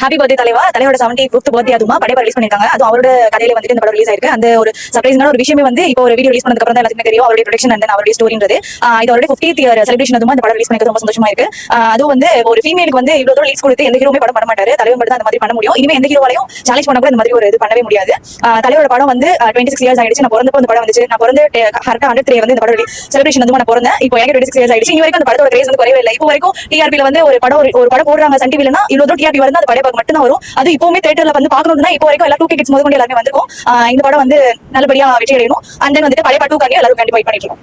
Happy birthday தலைவா. தலைவரோட 75th birthday அதுமா படைப்பா ரிலீஸ் பண்ணிருக்காங்க. அது அவரோட கதையில வந்துட்டு இந்த படம் ரிலீஸ் ஆயிருக்கு. அந்த ஒரு சர்ப்ரைஸான ஒரு விஷயமே வந்து இப்போ ஒரு வீடியோ ரிலீஸ் பண்ணதுக்கு அப்புறம் தான் எல்லாத்துக்குமே தெரியும் அவருடைய ப்ரொடக்ஷன் அண்ட் அவருடைய ஸ்டோரின்றது. இது அவருடைய 50th இயர் செலிப்ரேஷன் அதுமா இந்த படம் ரிலீஸ் பண்ணிக்கிறது ரொம்ப சந்தோஷமா இருக்கு. அதுவும் வந்து ஒரு ஃபீமேலுக்கு வந்து இவ்வளவு தூரம் லீட்ஸ் கொடுத்து எந்த ஹீரோமே படம் பண்ண மாட்டாரு. தலைவர் மட்டும் தான் அந்த மாதிரி பண்ண முடியும். இனிமே எந்த ஹீரோவாலையும் சேலஞ்ச் பண்ண கூட இந்த மாதிரி ஒரு இது பண்ணவே முடியாது. தலைவரோட படம் வந்து 26 இயர்ஸ் ஆயிடுச்சு. நான் பிறந்தப்போ இந்த படம் வந்துச்சு. நான் பிறந்து கரெக்டா 103 வந்து இந்த படம் செலிப்ரேஷன் அதுமா நான் பிறந்தேன். இப்போ எனக்கு 26 இயர்ஸ் ஆயிடுச்சு. இனி வரைக்கும் அந்த படத்தோட கிரேஸ் வந்து குறையவே இல்லை. இப்போ வரைக்கும் டிஆர்பில வந்து ஒரு படம் போடுறாங்க சன் டிவிலனா இவ்வளவு தூரம் டிஆர்பி வருது அந்த படம் மட்டும் தான் வரும். அது இப்பவுமே தியேட்டர்ல வந்து பாக்கணும்னா இப்போ வரைக்கும் எல்லா 2K கிட்ஸ் முதல் கொண்டு எல்லாமே வந்திருக்கும். இந்த படம் வந்து நல்லபடியா வெற்றி அடையணும். அண்ட் தென் வந்துட்டு பழைய 2 காரையும் எல்லாரும் கண்டிப்பா வெயிட் பண்ணிட்டு இருக்கோம்.